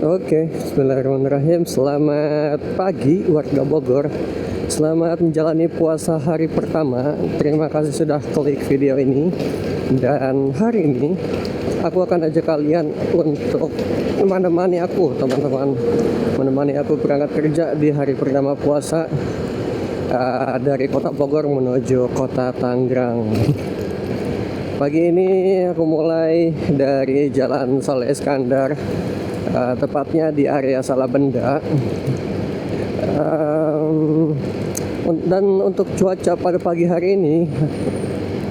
Oke, bismillahirrahmanirrahim. Selamat pagi warga Bogor. Selamat menjalani puasa hari pertama. Terima kasih sudah klik video ini. Dan hari ini aku akan ajak kalian untuk menemani aku, teman-teman. Menemani aku berangkat kerja di hari pertama puasa dari kota Bogor menuju kota Tangerang. Pagi ini aku mulai dari Jalan Saleh Iskandar, tepatnya di area Salabenda. Dan untuk cuaca pada pagi hari ini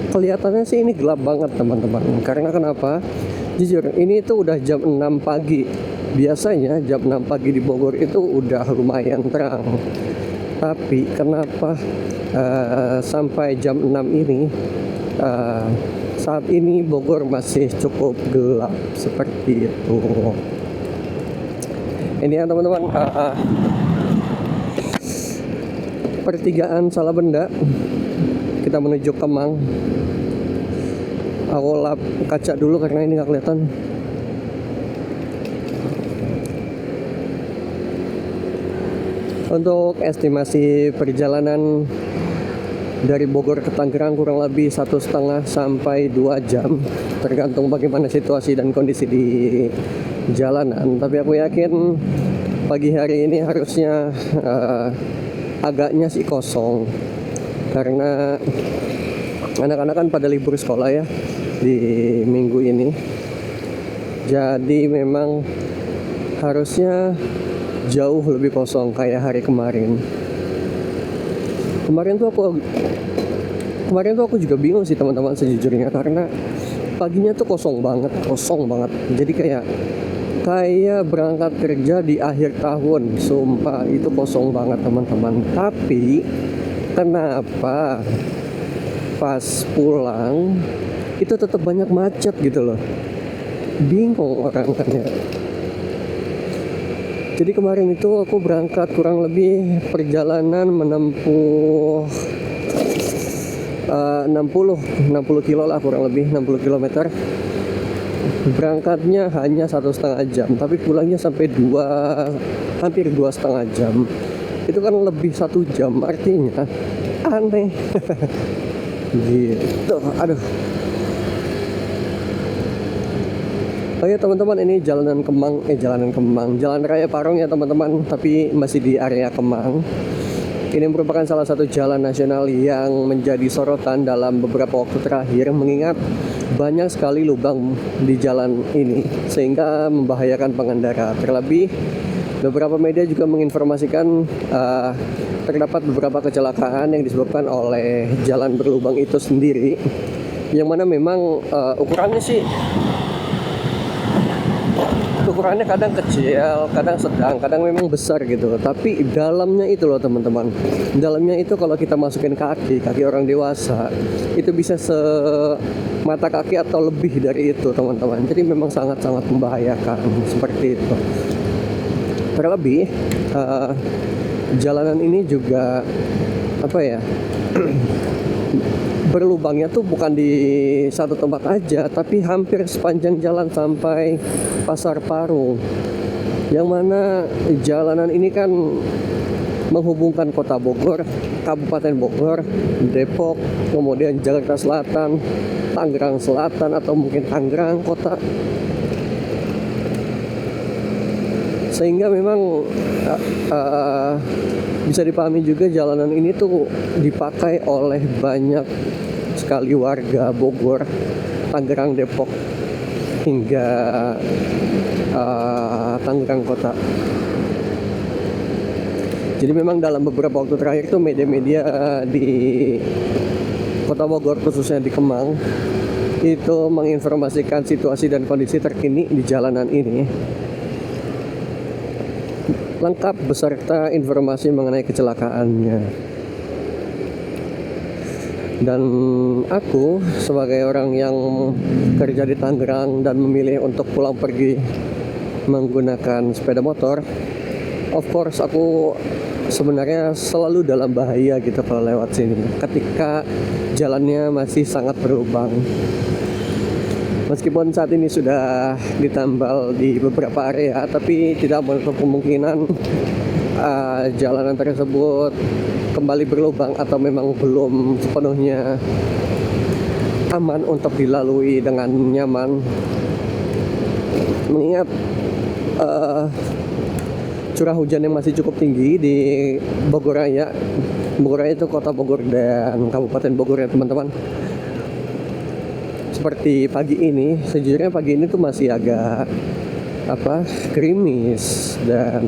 kelihatannya sih ini gelap banget, teman-teman. Karena kenapa? Jujur, ini tuh udah jam 6 pagi. Biasanya jam 6 pagi di Bogor itu udah lumayan terang. Tapi kenapa sampai jam 6 ini saat ini Bogor masih cukup gelap seperti itu. Ini ya teman-teman, pertigaan Salabenda, kita menuju Kemang. Aku lap kaca dulu karena ini nggak kelihatan. Untuk estimasi perjalanan dari Bogor ke Tangerang kurang lebih 1,5 sampai 2 jam, tergantung bagaimana situasi dan kondisi di jalanan. Tapi aku yakin pagi hari ini harusnya agaknya sih kosong, karena anak-anak kan pada libur sekolah ya di minggu ini. Jadi memang harusnya jauh lebih kosong kayak hari kemarin. Kemarin tuh aku juga bingung sih teman-teman, sejujurnya, karena paginya tuh kosong banget. Jadi kayak berangkat kerja di akhir tahun, sumpah itu kosong banget teman-teman. Tapi kenapa pas pulang itu tetap banyak macet gitu loh? Bingung orang kan ya. Jadi kemarin itu aku berangkat kurang lebih perjalanan menempuh 60 kilo lah, kurang lebih 60 km. Berangkatnya hanya 1,5 jam, tapi pulangnya sampai hampir 2,5 jam. Itu kan lebih 1 jam, artinya aneh. Gitu, aduh. Oh ya teman-teman, ini Jalan Raya Parung ya teman-teman, tapi masih di area Kemang. Ini merupakan salah satu jalan nasional yang menjadi sorotan dalam beberapa waktu terakhir, mengingat banyak sekali lubang di jalan ini sehingga membahayakan pengendara. Terlebih beberapa media juga menginformasikan terdapat beberapa kecelakaan yang disebabkan oleh jalan berlubang itu sendiri, yang mana memang ukurannya kadang kecil, kadang sedang, kadang memang besar gitu. Tapi dalamnya itu loh teman-teman, dalamnya itu kalau kita masukin kaki orang dewasa itu bisa semata kaki atau lebih dari itu teman-teman. Jadi memang sangat-sangat membahayakan seperti itu. Terlebih jalanan ini juga berlubangnya tuh bukan di satu tempat aja, tapi hampir sepanjang jalan sampai Pasar Parung, yang mana jalanan ini kan menghubungkan kota Bogor, Kabupaten Bogor, Depok, kemudian Jakarta Selatan, Tangerang Selatan, atau mungkin Tangerang kota. Sehingga memang bisa dipahami juga jalanan ini tuh dipakai oleh banyak sekali warga Bogor, Tangerang, Depok, hingga Tangerang kota. Jadi memang dalam beberapa waktu terakhir tuh media-media di kota Bogor, khususnya di Kemang, itu menginformasikan situasi dan kondisi terkini di jalanan ini, lengkap beserta informasi mengenai kecelakaannya. Dan aku sebagai orang yang kerja di Tangerang dan memilih untuk pulang pergi menggunakan sepeda motor, of course aku sebenarnya selalu dalam bahaya gitu kalau lewat sini ketika jalannya masih sangat berlubang. Meskipun saat ini sudah ditambal di beberapa area, tapi tidak menutup kemungkinan jalanan tersebut kembali berlubang atau memang belum sepenuhnya aman untuk dilalui dengan nyaman. Mengingat curah hujan yang masih cukup tinggi di Bogor Raya. Bogor Raya itu kota Bogor dan Kabupaten Bogor ya teman-teman. Seperti pagi ini, sejujurnya pagi ini tuh masih agak gerimis dan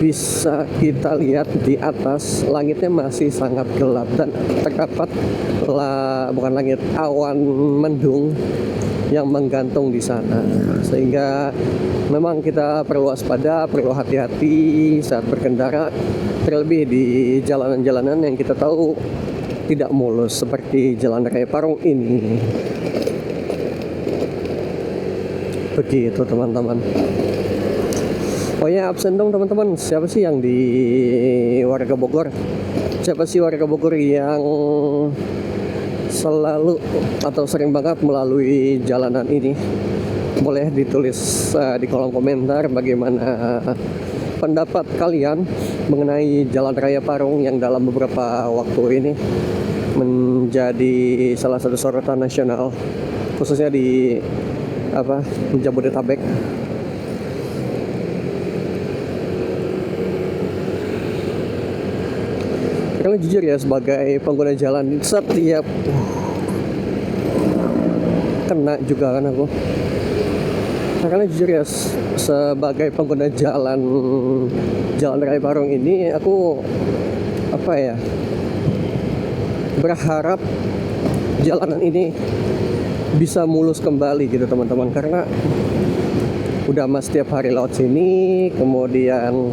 bisa kita lihat di atas langitnya masih sangat gelap dan terdapat awan mendung yang menggantung di sana, sehingga memang kita perlu waspada, perlu hati-hati saat berkendara, terlebih di jalanan-jalanan yang kita tahu tidak mulus seperti Jalan Raya Parung ini. Begitu teman-teman. Oh ya, absen dong teman-teman. Siapa sih yang di warga Bogor? Siapa sih warga Bogor yang selalu atau sering banget melalui jalanan ini? Boleh ditulis di kolom komentar bagaimana pendapat kalian mengenai Jalan Raya Parung yang dalam beberapa waktu ini menjadi salah satu sorotan nasional, khususnya di Jabodetabek. Karena jujur ya, sebagai pengguna jalan setiap kena juga kan aku. Karena jujur ya, sebagai pengguna Jalan Raya Parung ini, aku berharap jalanan ini bisa mulus kembali gitu teman-teman, karena udah mas setiap hari lewat sini, kemudian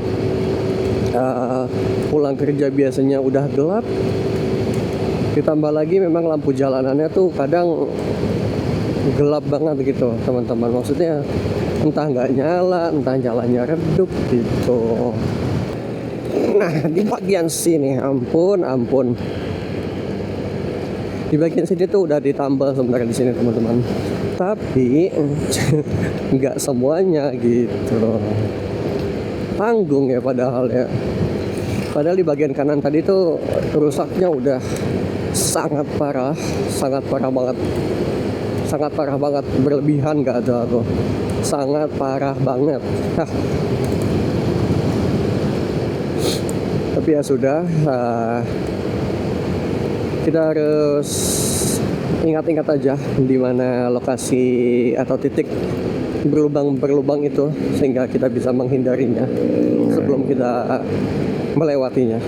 pulang kerja biasanya udah gelap, ditambah lagi memang lampu jalanannya tuh kadang gelap banget gitu teman-teman. Maksudnya entah nggak nyala, entah jalannya redup gitu. Nah di bagian sini ampun di bagian sini tuh udah ditambal sebenarnya di sini teman-teman, tapi nggak semuanya gitu. Tanggung ya padahal di bagian kanan tadi tuh rusaknya udah sangat parah banget, berlebihan nggak ada tuh, sangat parah banget. Tapi ya sudah, kita harus ingat-ingat aja di mana lokasi atau titik berlubang itu, sehingga kita bisa menghindarinya sebelum kita melewatinya.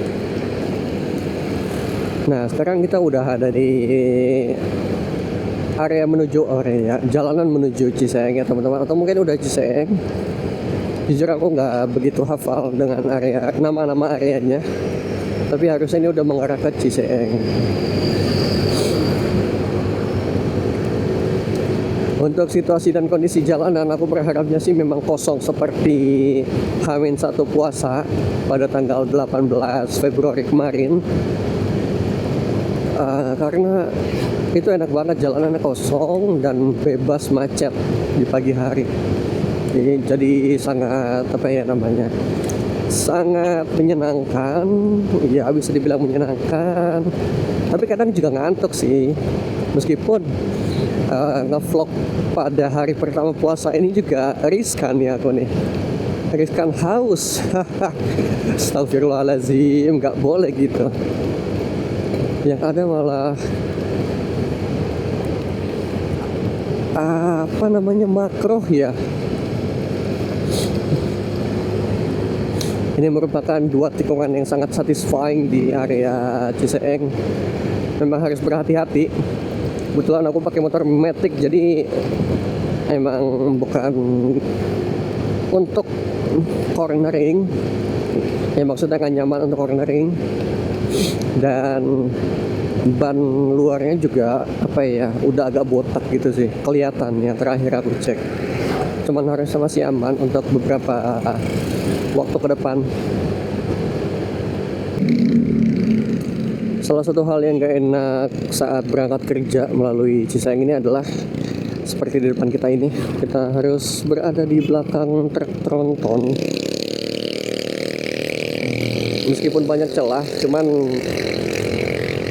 Nah sekarang kita udah ada di area jalanan menuju Ciseeng ya teman-teman, atau mungkin udah Ciseeng. Jujur aku nggak begitu hafal dengan nama-nama areanya, tapi harusnya ini udah mengarah ke Ciseeng. Untuk situasi dan kondisi jalanan, aku berharapnya sih memang kosong seperti H-1 puasa pada tanggal 18 Februari kemarin. Karena itu enak banget, jalanannya kosong dan bebas macet di pagi hari. Jadi sangat sangat menyenangkan, ya bisa dibilang menyenangkan. Tapi kadang juga ngantuk sih, meskipun ngevlog pada hari pertama puasa ini juga riskan ya aku nih, riskan haus. Astagfirullahaladzim, nggak boleh gitu. Yang ada malah makruh ya. Ini merupakan dua tikungan yang sangat satisfying di area Ciseeng. Memang harus berhati-hati. Kebetulan aku pakai motor Matic, jadi emang bukan untuk cornering. Ya maksudnya kan nyaman untuk cornering. Dan ban luarnya juga udah agak botak gitu sih kelihatannya, terakhir aku cek. Cuman harusnya masih aman untuk beberapa waktu ke depan. Salah satu hal yang gak enak saat berangkat kerja melalui Cisaeng ini adalah seperti di depan kita ini, kita harus berada di belakang truk tronton. Meskipun banyak celah, cuman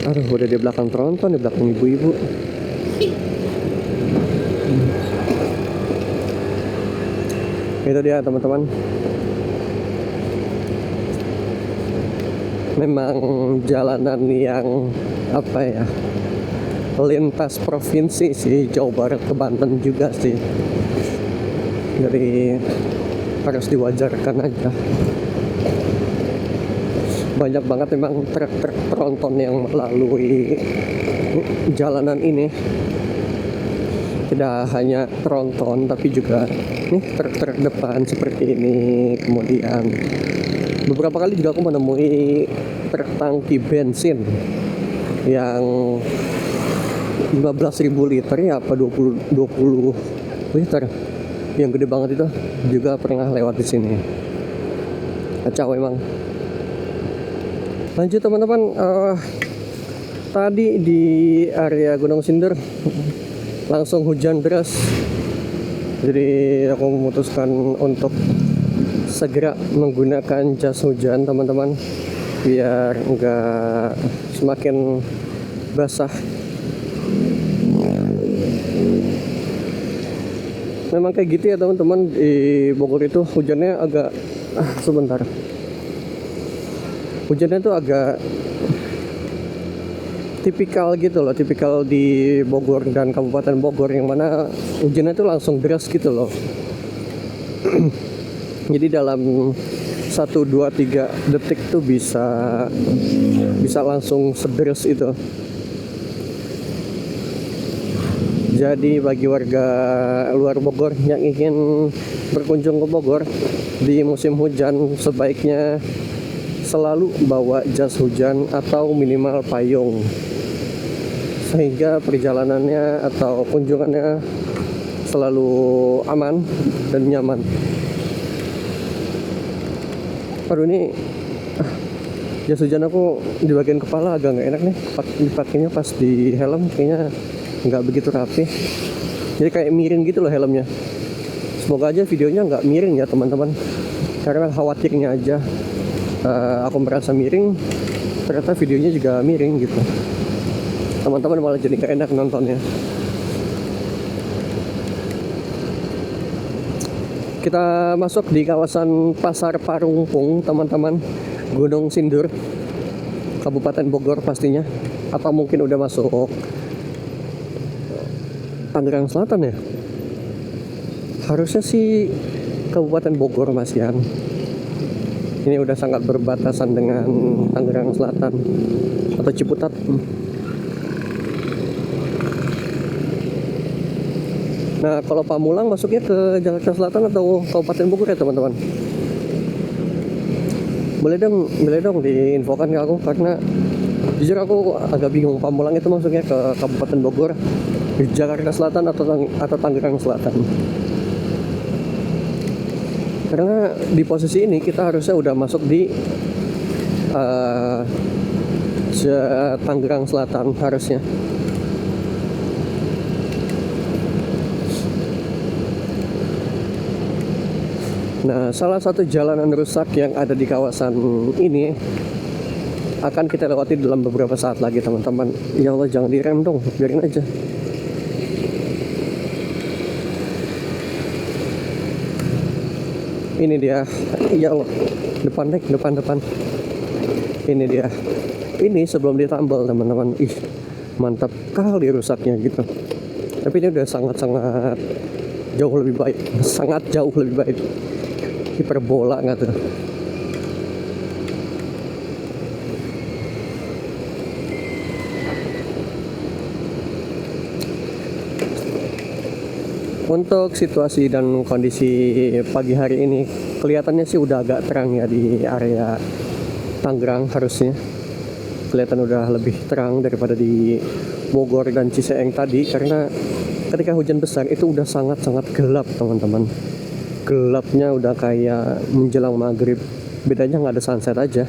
aduh udah di belakang tronton, di belakang ibu-ibu. Itu dia teman-teman. Memang jalanan yang apa ya, lintas provinsi sih, Jawa Barat ke Banten juga sih, jadi harus diwajarkan aja. Banyak banget memang truk-truk tronton yang melalui jalanan ini. Tidak hanya tronton tapi juga nih truk-truk depan seperti ini. Kemudian beberapa kali juga aku menemui truk tangki bensin yang 15.000 liter ya, apa 20 liter yang gede banget itu juga pernah lewat di sini. Kacau emang. Lanjut teman-teman, tadi di area Gunung Sindur langsung hujan deras, jadi aku memutuskan untuk segera menggunakan jas hujan teman-teman, biar enggak semakin basah. Memang kayak gitu ya teman-teman, di Bogor itu hujannya agak sebentar. Hujannya tuh agak tipikal gitu loh, tipikal di Bogor dan Kabupaten Bogor, yang mana hujannya tuh langsung deras gitu loh. Jadi dalam 1, 2, 3 detik tuh bisa langsung sederas itu. Jadi bagi warga luar Bogor yang ingin berkunjung ke Bogor di musim hujan, sebaiknya selalu bawa jas hujan atau minimal payung, sehingga perjalanannya atau kunjungannya selalu aman dan nyaman. Aduh, ini jas hujan aku di bagian kepala agak nggak enak nih, dipakainya pas di helm kayaknya nggak begitu rapi, jadi kayak miring gitu loh helmnya. Semoga aja videonya nggak miring ya teman-teman, karena khawatirnya aja aku merasa miring, ternyata videonya juga miring gitu. Teman-teman malah jadi nggak enak nontonnya. Kita masuk di kawasan Pasar Parungpung teman-teman, Gunung Sindur, Kabupaten Bogor pastinya, atau mungkin udah masuk Tangerang Selatan ya. Harusnya sih Kabupaten Bogor Masian. Ini udah sangat berbatasan dengan Tangerang Selatan atau Ciputat. Nah, kalau Pamulang masuknya ke Jakarta Selatan atau Kabupaten Bogor ya teman-teman? Boleh dong diinfokan ke aku, karena jujur aku agak bingung Pamulang itu masuknya ke Kabupaten Bogor, Jakarta Selatan atau Tangerang Selatan. Karena di posisi ini kita harusnya udah masuk di Tangerang Selatan harusnya. Nah, salah satu jalanan rusak yang ada di kawasan ini akan kita lewati dalam beberapa saat lagi teman-teman. Ya Allah, jangan direm dong, biarin aja. Ini dia, ya Allah, depan. Ini dia. Ini sebelum ditambal teman-teman. Ih, mantap kali rusaknya gitu. Tapi ini udah sangat jauh lebih baik, sangat jauh lebih baik. Hiperbola nggak tuh? Untuk situasi dan kondisi pagi hari ini kelihatannya sih udah agak terang ya di area Tangerang. Harusnya kelihatan udah lebih terang daripada di Bogor dan Ciseeng tadi, karena ketika hujan besar itu udah sangat gelap teman-teman. Gelapnya udah kayak menjelang maghrib, bedanya nggak ada sunset aja.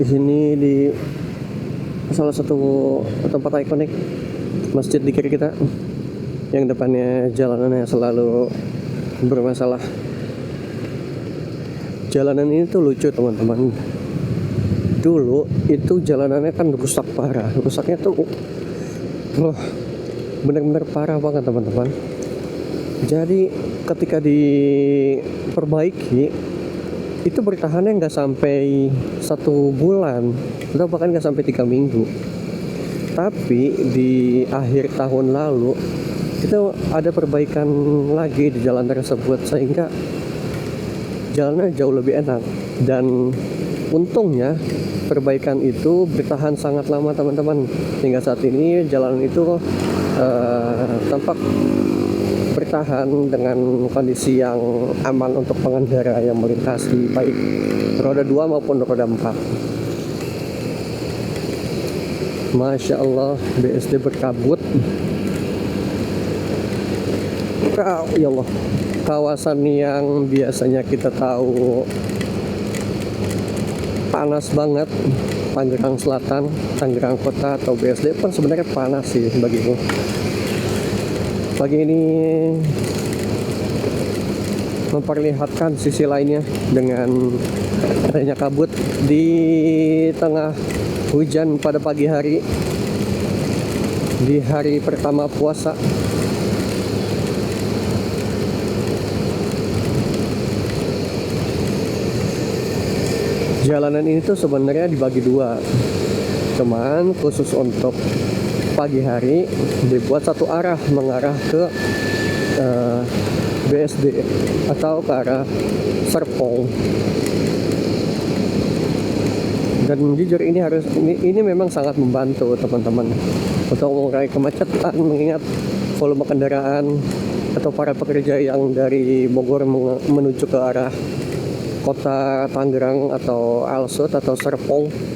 Di sini di salah satu tempat ikonik masjid di kiri kita, yang depannya jalanannya selalu bermasalah. Jalanan ini tuh lucu teman-teman. Dulu itu jalanannya kan rusak parah, rusaknya tuh bener-bener parah banget teman-teman. Jadi ketika diperbaiki itu bertahannya nggak sampai 1 bulan atau bahkan nggak sampai 3 minggu. Tapi di akhir tahun lalu itu ada perbaikan lagi di jalan tersebut sehingga jalannya jauh lebih enak, dan untungnya perbaikan itu bertahan sangat lama teman-teman. Hingga saat ini jalan itu tampak bertahan dengan kondisi yang aman untuk pengendara yang melintasi, baik roda 2 maupun roda 4. Masya Allah, BSD berkabut. Ya Allah, kawasan yang biasanya kita tahu panas banget, Tangerang Selatan, Tangerang Kota atau BSD pun sebenarnya panas sih bagiku. Pagi ini memperlihatkan sisi lainnya dengan adanya kabut di tengah hujan pada pagi hari di hari pertama puasa. Jalanan ini tuh sebenarnya dibagi 2, cuman khusus untuk pagi hari dibuat satu arah mengarah ke BSD atau ke arah Serpong. Dan jujur ini memang sangat membantu teman-teman untuk mengurangi kemacetan, mengingat volume kendaraan atau para pekerja yang dari Bogor menuju ke arah kota Tangerang atau Alsut atau Serpong.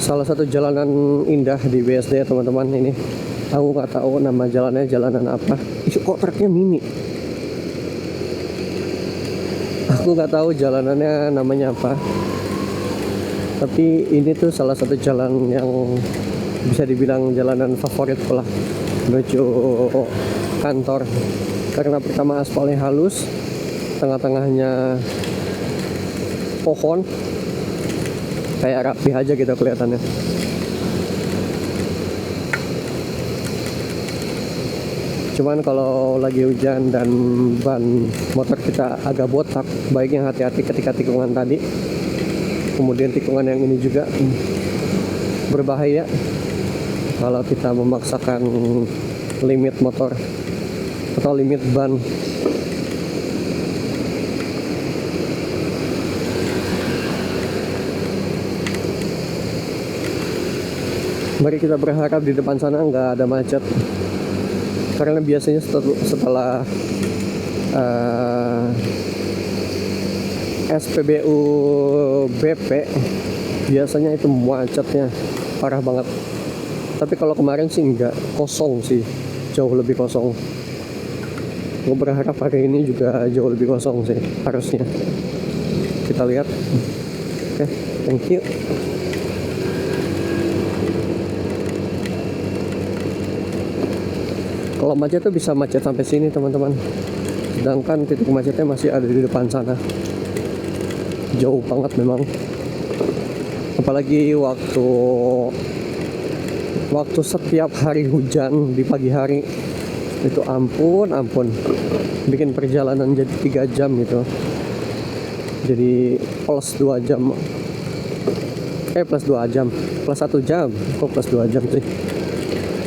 Salah satu jalanan indah di BSD ya teman-teman ini. Aku nggak tahu nama jalannya jalanan apa. Kok truknya mini? Aku nggak tahu jalanannya namanya apa. Tapi ini tuh salah satu jalan yang bisa dibilang jalanan favorit lah menuju kantor, karena pertama aspalnya halus, tengah-tengahnya pohon, kayak rapi aja gitu kelihatannya. Cuman kalau lagi hujan dan ban motor kita agak botak, baiknya hati-hati ketika tikungan tadi. Kemudian tikungan yang ini juga berbahaya kalau kita memaksakan limit motor atau limit ban. Mari kita berharap di depan sana nggak ada macet, karena biasanya setelah SPBU BP biasanya itu macetnya parah banget. Tapi kalau kemarin sih enggak, kosong sih, jauh lebih kosong. Gue berharap hari ini juga jauh lebih kosong sih harusnya. Kita lihat. Oke, thank you. Kalau macet tuh bisa macet sampai sini teman-teman, sedangkan titik macetnya masih ada di depan sana. Jauh banget memang. Apalagi waktu setiap hari hujan di pagi hari itu ampun bikin perjalanan jadi 3 jam gitu. Jadi plus 2 jam. Plus 2 jam. Plus 1 jam. Kok plus 2 jam sih?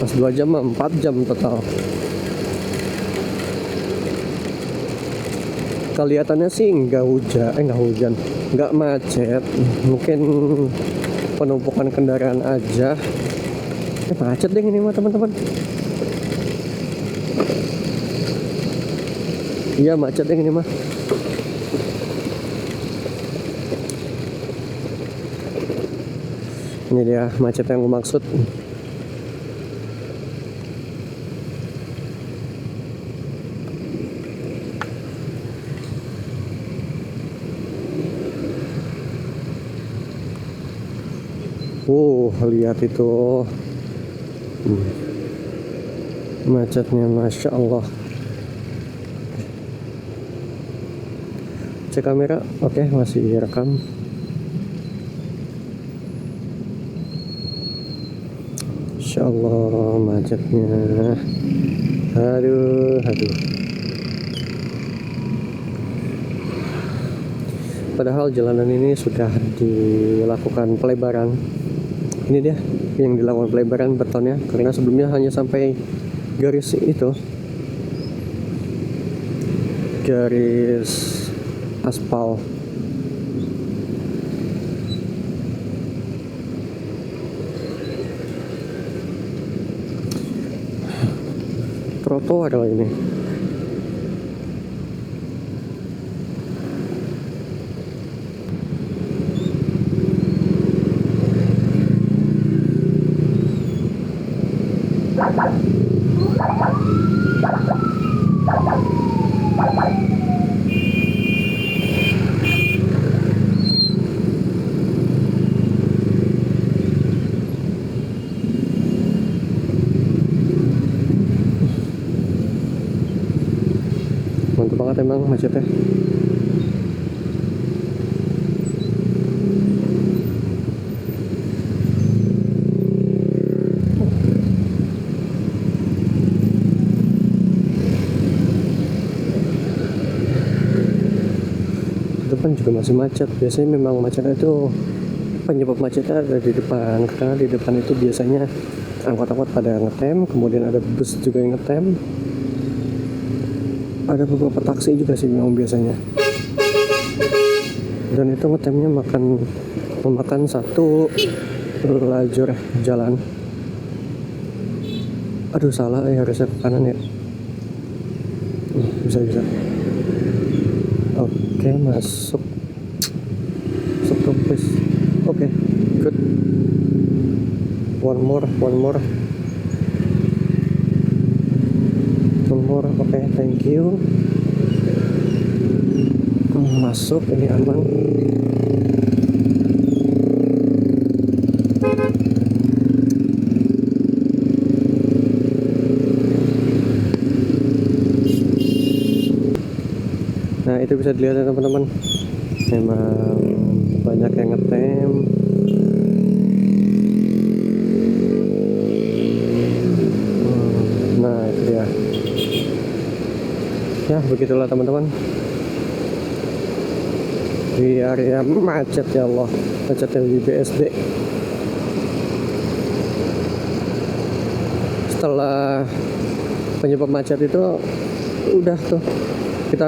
Plus 2 jam 4 jam total. Kelihatannya sih nggak hujan, nggak macet. Mungkin penumpukan kendaraan aja. Macet deh ini mah teman-teman. Iya macet deh ini mah. Ini dia macet yang gue maksud. Lihat itu. Macetnya Masya Allah. Cek kamera. Oke, masih rekam. Masya Allah macetnya. Aduh. Padahal jalanan ini sudah dilakukan pelebaran. Ini dia yang dilakukan pelebaran betonnya, karena sebelumnya hanya sampai garis itu, garis aspal. Trotoar lah ini. Mantap banget emang macetnya. Depan juga masih macet. Biasanya memang macetnya itu, penyebab macetnya ada di depan, karena di depan itu biasanya angkot-angkot pada ngetem, kemudian ada bus juga yang ngetem, ada beberapa taksi juga sih memang biasanya, dan itu ngetemnya memakan satu lajur jalan. Aduh salah ya, harusnya ke kanan ya. Bisa oke, masuk please. Oke, good. One more. Oke, thank you. Masuk, ini aman. Nah, itu bisa dilihat ya teman-teman, memang banyak yang ngetem. Nah, itu dia. Ya, begitulah teman-teman, di area macet, ya Allah, macetnya di BSD. Setelah penyebab macet itu udah tuh, kita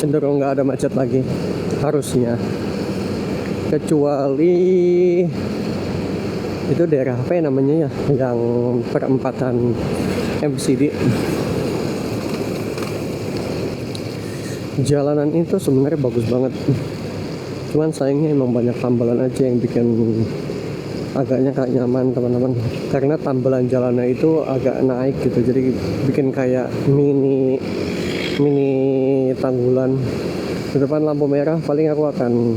cenderung nggak ada macet lagi harusnya, kecuali itu daerah apa ya namanya ya, yang perempatan MCD. Jalanan itu sebenarnya bagus banget, cuman sayangnya emang banyak tambalan aja yang bikin agaknya kayak nyaman teman-teman, karena tambalan jalannya itu agak naik gitu, jadi bikin kayak mini tanggulan. Di depan lampu merah paling aku akan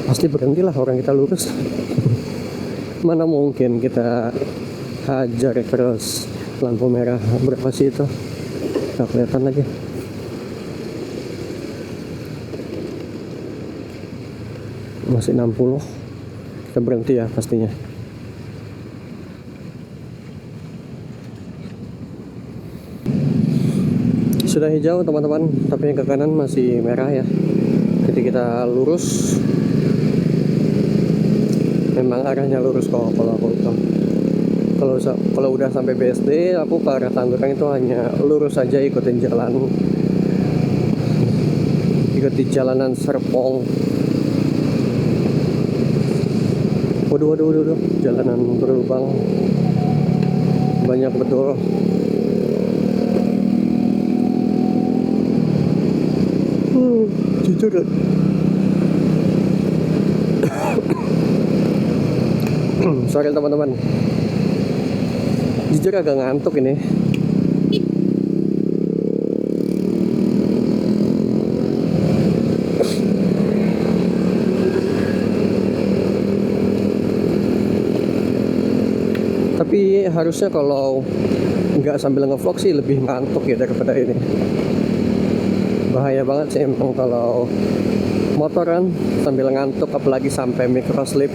pasti berhentilah, orang kita lurus. Mana mungkin kita hajar terus lampu merah. Berapa sih itu? Nggak kelihatan lagi. Masih 60. Kita berhenti ya pastinya. Sudah hijau teman-teman, tapi yang ke kanan masih merah ya. Jadi kita lurus. Memang arahnya lurus kok kalau aku itu. Kalau udah sampai BSD, aku ke arah Tangerang itu hanya lurus saja, ikutin jalan. Ikuti jalanan Serpong. Waduh, jalanan berlubang. Banyak betul. Jujur Sorry teman-teman, jujur agak ngantuk ini. Tapi harusnya kalau nggak sambil ngevlog sih lebih ngantuk ya daripada ini. Bahaya banget sih emang kalau motoran sambil ngantuk, apalagi sampai micro sleep.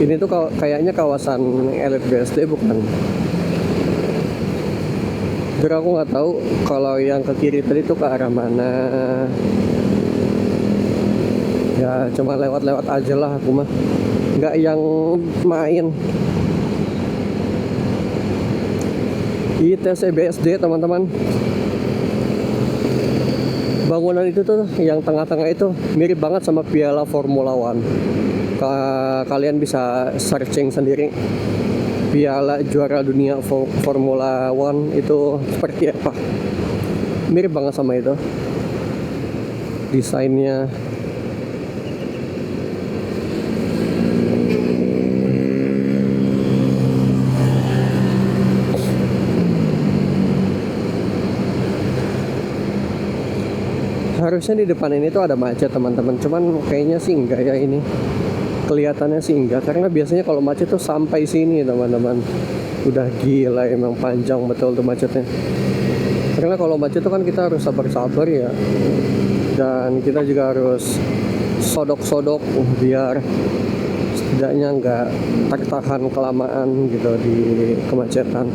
Ini tuh kayaknya kawasan elit BSD bukan? Jadi aku nggak tahu kalau yang ke kiri tadi tuh ke arah mana. Ya cuma lewat-lewat aja lah aku mah, nggak yang main. ITC BSD teman-teman. Bangunan itu tuh yang tengah-tengah itu mirip banget sama Piala Formula One. Kalian bisa searching sendiri Piala Juara Dunia Formula One itu seperti apa. Mirip banget sama itu desainnya. Harusnya di depan ini tuh ada macet teman-teman, cuman kayaknya sih enggak ya ini. Kelihatannya sih enggak, karena biasanya kalau macet tuh sampai sini teman-teman. Udah gila, emang panjang betul tuh macetnya. Karena kalau macet tuh kan kita harus sabar-sabar ya. Dan kita juga harus sodok-sodok biar setidaknya enggak tertahan kelamaan gitu di kemacetan.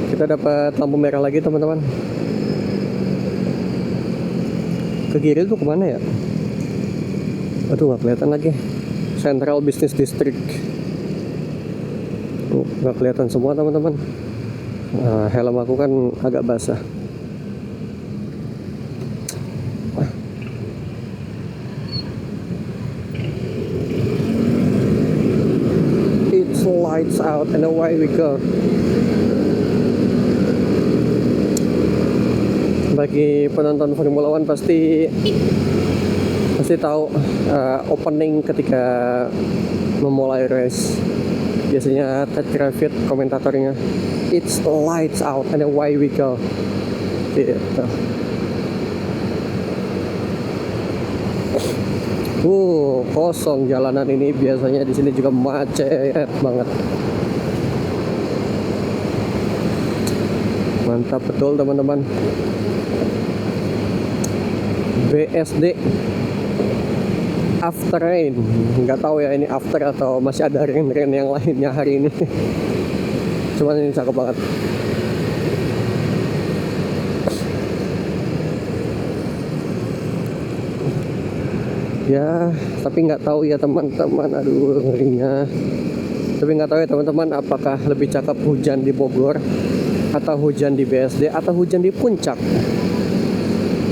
Kita dapat lampu merah lagi teman-teman. Ke kiri itu kemana ya? Aduh nggak kelihatan lagi. Central Business District. Nggak kelihatan semua teman-teman. Helm aku kan agak basah. It's lights out and away we go. Bagi penonton Formula One pasti tahu opening ketika memulai race. Biasanya Ted Kravitz komentatornya, it's lights out and away we go. Gitu. Kosong jalanan ini, biasanya di sini juga macet banget. Mantap betul teman-teman. BSD after rain, nggak tahu ya ini after atau masih ada rain yang lainnya hari ini. Cuman ini cakep banget. Ya tapi nggak tahu ya teman-teman, aduh ngerinya. Tapi nggak tahu ya teman-teman, apakah lebih cakep hujan di Bogor atau hujan di BSD atau hujan di Puncak.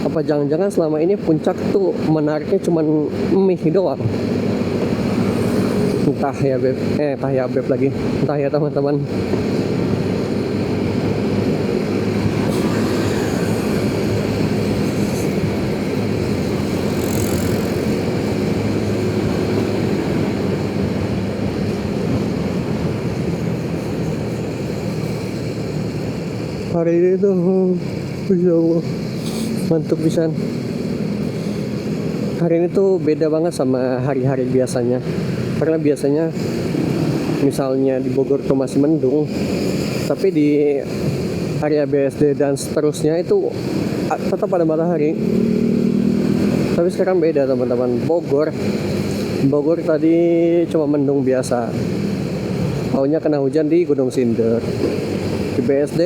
Apa jangan-jangan selama ini Puncak tuh menariknya cuman mie doang. Entah ya beb lagi, entah ya teman-teman. Hari ini tuh Masya Allah, mantap pisan. Hari ini tuh beda banget sama hari-hari biasanya. Karena biasanya misalnya di Bogor tuh masih mendung, tapi di area BSD dan seterusnya itu tetap ada matahari. Tapi sekarang beda teman-teman. Bogor tadi cuma mendung biasa, taunya kena hujan di Gunung Sindur. Di BSD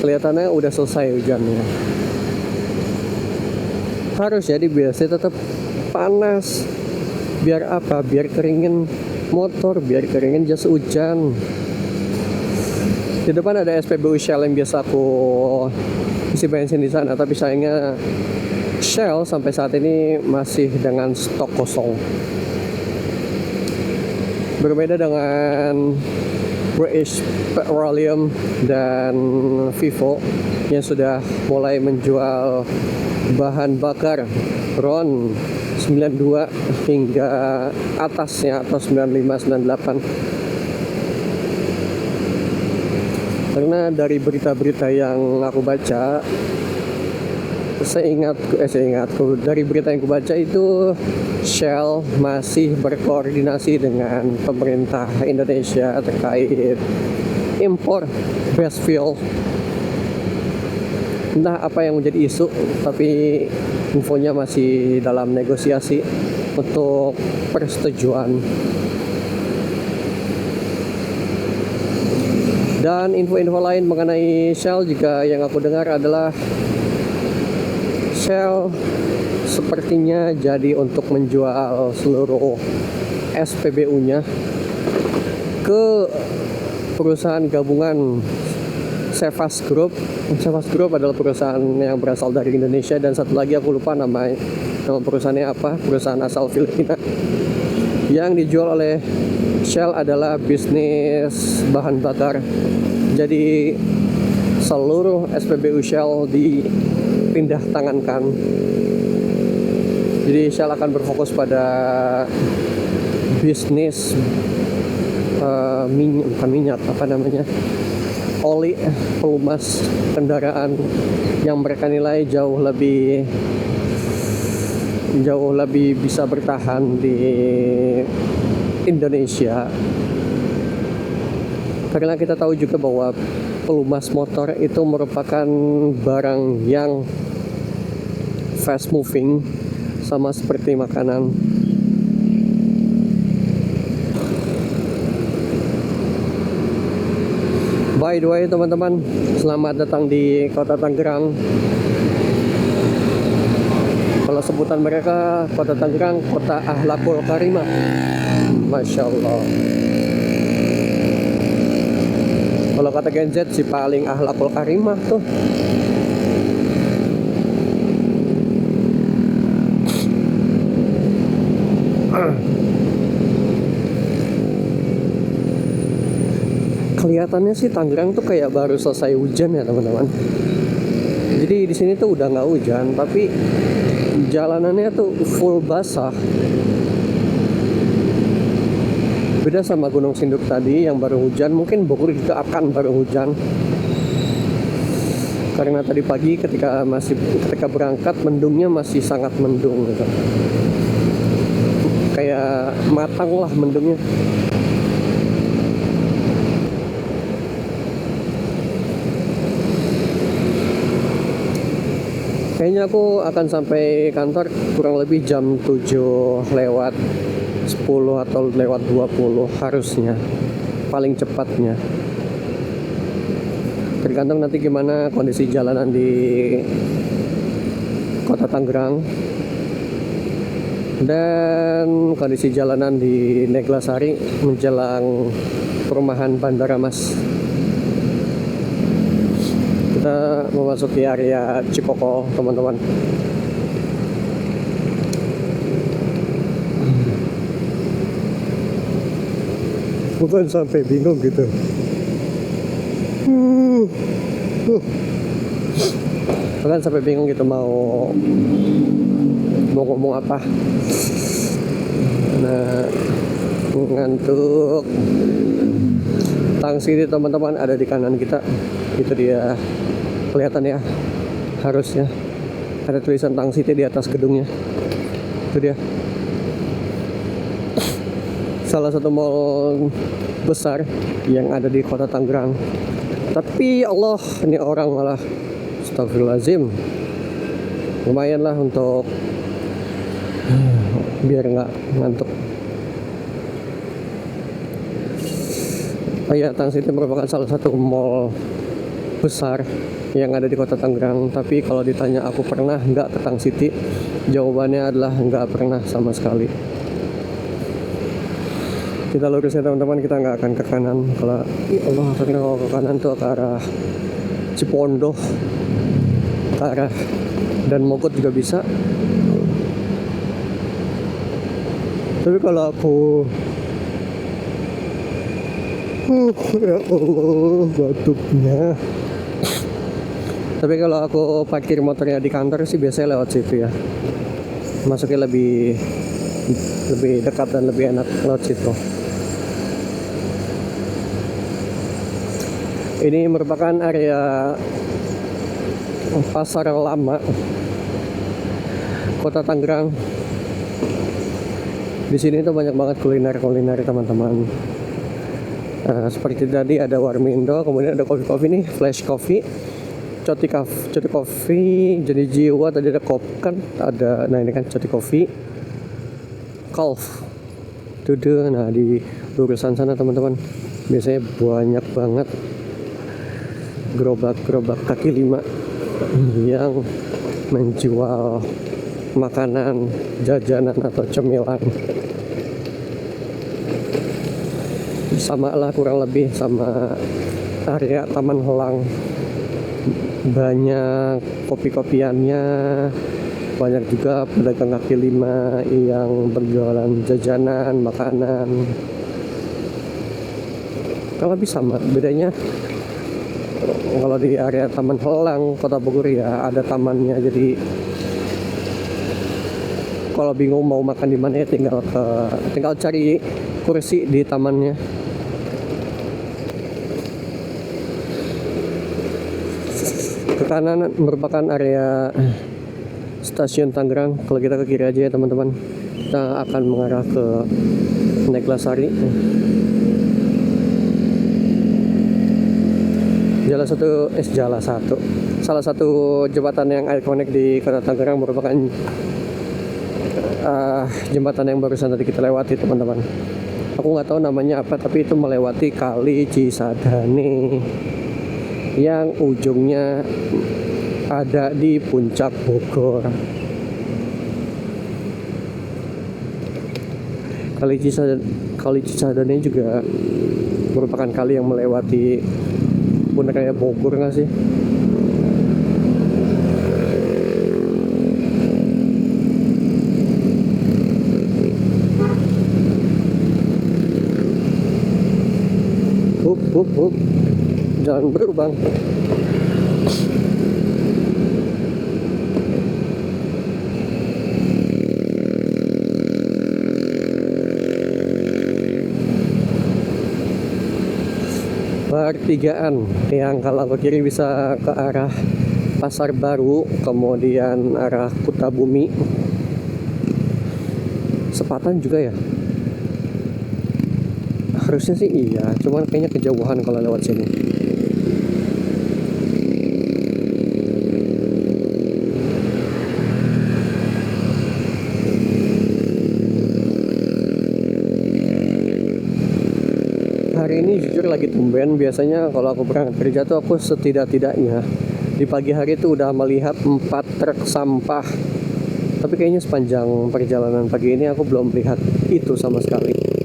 kelihatannya udah selesai hujannya. Harusnya di BSD tetap panas. Biar apa? Biar keringin motor, biar keringin jas hujan. Di depan ada SPBU Shell yang biasa aku isi bensin di sana, tapi sayangnya Shell sampai saat ini masih dengan stok kosong. Berbeda dengan British Petroleum dan Vivo yang sudah mulai menjual bahan bakar RON 92 hingga atasnya atau 95 98. Karena dari berita-berita yang aku baca, seingatku dari berita yang aku baca itu Shell masih berkoordinasi dengan pemerintah Indonesia terkait impor gas fuel. Entah apa yang menjadi isu, tapi infonya masih dalam negosiasi untuk persetujuan. Dan info-info lain mengenai Shell juga yang aku dengar adalah Shell sepertinya jadi untuk menjual seluruh SPBU-nya ke perusahaan gabungan Sevas Group. Sevas Group adalah perusahaan yang berasal dari Indonesia, dan satu lagi aku lupa nama perusahaannya apa, perusahaan asal Filipina. Yang dijual oleh Shell adalah bisnis bahan bakar. Jadi seluruh SPBU Shell dipindah tangankan. Jadi Shell akan berfokus pada bisnis oli pelumas kendaraan yang mereka nilai jauh lebih bisa bertahan di Indonesia. Karena kita tahu juga bahwa pelumas motor itu merupakan barang yang fast moving, sama seperti makanan. By the way teman-teman, selamat datang di Kota Tangerang. Kalau sebutan mereka Kota Tangerang, Kota Ahlakul Karimah. Masya Allah. Kalau kata Gen Z sih paling Ahlakul Karimah tuh. Kelihatannya sih Tangerang tuh kayak baru selesai hujan ya teman-teman. Jadi di sini tuh udah nggak hujan, tapi jalanannya tuh full basah. Beda sama Gunung Sinduk tadi yang baru hujan, mungkin Bogor juga akan baru hujan. Karena tadi pagi ketika berangkat mendungnya masih sangat mendung gitu. Kayak matang lah mendungnya. Kayaknya aku akan sampai kantor kurang lebih jam 7 lewat 10 atau lewat 20 harusnya, paling cepatnya. Tergantung nanti gimana kondisi jalanan di Kota Tangerang dan kondisi jalanan di Neglasari menjelang perumahan Bandara Mas. Kita memasuki area Cikoko teman-teman. Bukan sampai bingung gitu. Bukan sampai bingung gitu mau ngomong apa. Nah, ngantuk. Tang City teman-teman ada di kanan kita. Itu dia, kelihatan ya, harusnya ada tulisan Tang City di atas gedungnya. Itu dia, salah satu mall besar yang ada di Kota Tangerang. Tapi Allah, ini orang malah astagfirullahaladzim. Lumayan lah untuk biar nggak ngantuk. Oh iya, Tang City merupakan salah satu mall besar yang ada di Kota Tangerang. Tapi kalau ditanya aku pernah nggak ke Tang City, jawabannya adalah nggak pernah sama sekali. Kita lurus ya teman-teman, kita nggak akan ke kanan. Kalau Allah, karena kalau ke kanan tuh ke arah Cipondoh, ke arah dan Mogot juga bisa. Tapi kalau aku Ya Allah, batuknya. Tapi kalau aku parkir motornya di kantor sih biasanya lewat situ ya. Masuknya lebih dekat dan lebih enak lewat situ. Ini merupakan area pasar lama Kota Tangerang. Di sini tuh banyak banget kuliner teman-teman. Seperti tadi ada Warmindo, kemudian ada kopi nih, Flash Coffee, Coti Coffee, Jadi Jiwa, tadi ada kan ada, nah ini kan Coti Coffee, Golf, Tude. Nah di lurusan sana teman-teman, biasanya banyak banget gerobak kaki lima yang menjual makanan, jajanan atau cemilan. Sama lah kurang lebih sama area Taman Helang. Banyak kopi-kopiannya, banyak juga pedagang kaki lima yang berjualan jajanan, makanan. Kalau lebih sama, bedanya kalau di area Taman Helang Kota Bogor ya ada tamannya, jadi kalau bingung mau makan di mana ya tinggal cari kursi di tamannya. Ke kanan merupakan area stasiun Tangerang. Kalau kita ke kiri aja ya teman-teman, kita akan mengarah ke Neglasari. Salah satu jembatan yang ikonik di Kota Tangerang merupakan jembatan yang barusan tadi kita lewati teman-teman. Aku nggak tahu namanya apa, tapi itu melewati Kali Cisadane yang ujungnya ada di puncak Bogor. Kali Cisadane juga merupakan kali yang melewati puncaknya Bogor nggak sih? Up. Jangan berubah. Pertigaan yang kalau ke kiri bisa ke arah Pasar Baru, kemudian arah Kutabumi. Sepatan juga ya? Harusnya sih iya, cuman kayaknya kejauhan kalau lewat sini. Hari ini jujur lagi tumben. Biasanya kalau aku berangkat kerja tuh aku setidak-tidaknya di pagi hari itu udah melihat 4 truk sampah. Tapi kayaknya sepanjang perjalanan pagi ini aku belum melihat itu sama sekali.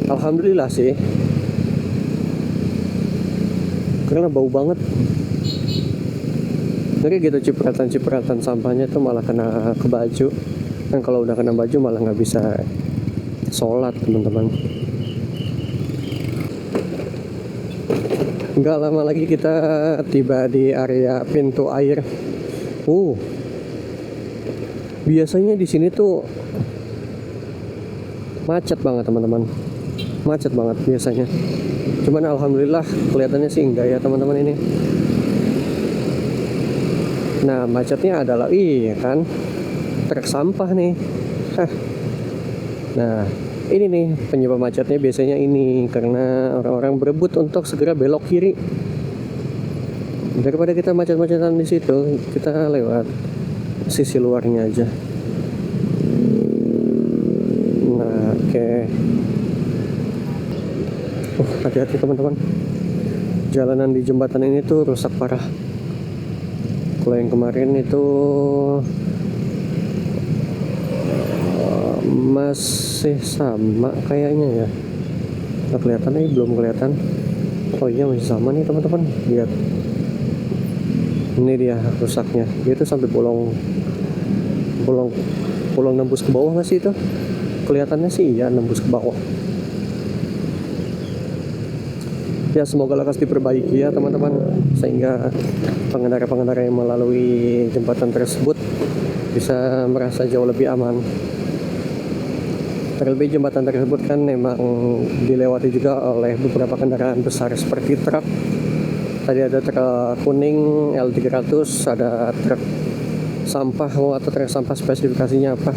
Alhamdulillah sih, karena bau banget. Jadi gitu, cipratan sampahnya tuh malah kena ke baju. Dan kalau udah kena baju malah nggak bisa sholat teman-teman. Nggak lama lagi kita tiba di area pintu air. Biasanya di sini tuh macet banget teman-teman. Macet banget biasanya. Cuman alhamdulillah kelihatannya sih enggak ya teman-teman ini. Nah macetnya adalah kan truk sampah nih. Nah ini nih penyebab macetnya biasanya ini, karena orang-orang berebut untuk segera belok kiri. Daripada kita macet-macetan di situ, kita lewat sisi luarnya aja. Nah oke. Hati-hati teman-teman, jalanan di jembatan ini tuh rusak parah. Kalau yang kemarin itu masih sama kayaknya ya. Nggak kelihatan nih, belum kelihatan. Oh iya masih sama nih teman-teman, lihat. Ini dia rusaknya. Dia tuh sampai bolong nembus ke bawah nggak sih itu? Kelihatannya sih iya nembus ke bawah. Ya semoga lekas diperbaiki ya teman-teman, sehingga pengendara-pengendara yang melalui jembatan tersebut bisa merasa jauh lebih aman. Terlebih jembatan tersebut kan memang dilewati juga oleh beberapa kendaraan besar seperti truk. Tadi ada truk kuning L300, ada truk sampah atau truk sampah spesifikasinya apa.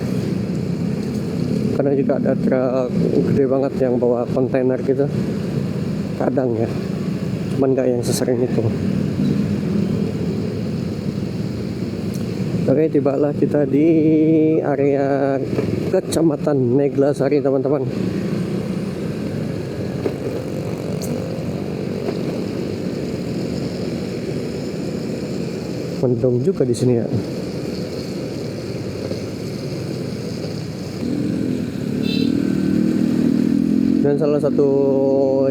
Karena juga ada truk gede banget yang bawa kontainer gitu. Kadang ya, cuman nggak yang sesering itu. Oke, tibalah kita di area Kecamatan Neglasari teman-teman. Mendung juga di sini ya. Dan salah satu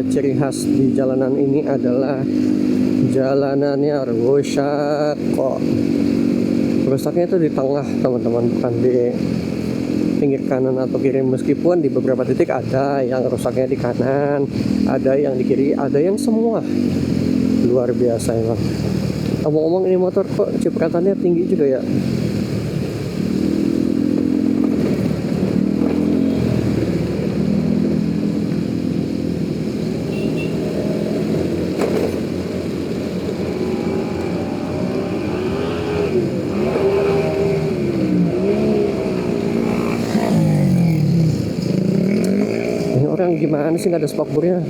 ciri khas di jalanan ini adalah jalanannya rusak kok. Rusaknya itu di tengah teman-teman, bukan di pinggir kanan atau kiri. Meskipun di beberapa titik ada yang rusaknya di kanan, ada yang di kiri, ada yang semua. Luar biasa emang. Ngomong-ngomong, ini motor kok cipratannya tinggi juga ya. Orang gimana sih, nggak ada spakbornya,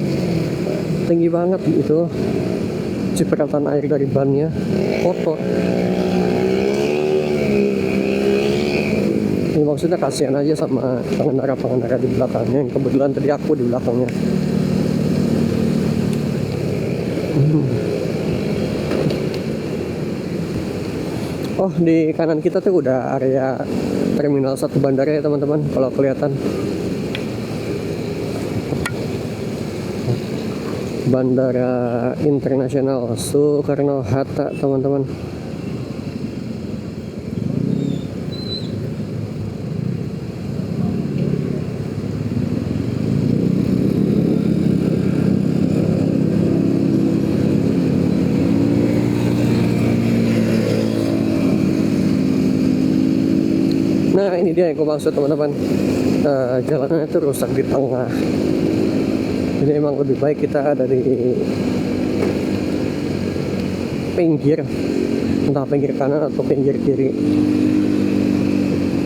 tinggi banget itu cipratan air dari bannya, kotor. Ini maksudnya kasihan aja sama pengendara-pengendara di belakangnya, yang kebetulan tadi aku di belakangnya. Oh, di kanan kita tuh udah area Terminal 1 bandara ya teman-teman, kalau kelihatan. Bandara Internasional Soekarno-Hatta teman-teman. Nah ini dia yang aku maksud teman-teman, jalannya itu rusak di tengah. Jadi emang lebih baik kita ada di pinggir, entah pinggir kanan atau pinggir kiri.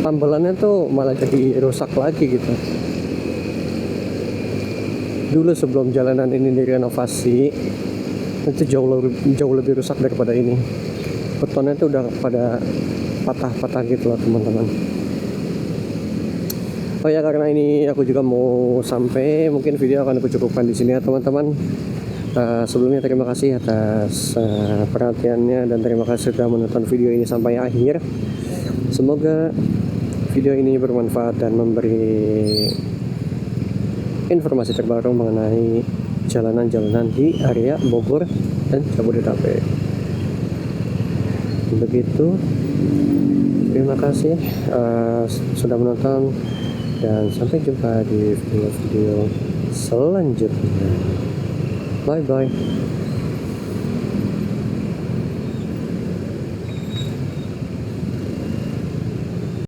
Tambelannya tuh malah jadi rusak lagi gitu. Dulu sebelum jalanan ini direnovasi, itu jauh lebih rusak daripada ini. Betonnya tuh udah pada patah-patah gitu loh teman-teman. Oh ya, karena ini aku juga mau sampai, mungkin video akan aku cukupkan di sini ya teman-teman. Sebelumnya terima kasih atas perhatiannya, dan terima kasih sudah menonton video ini sampai akhir. Semoga video ini bermanfaat dan memberi informasi terbaru mengenai jalanan-jalanan di area Bogor dan Jabodetabek. Begitu, terima kasih sudah menonton. Dan sampai jumpa di video-video selanjutnya. Bye-bye.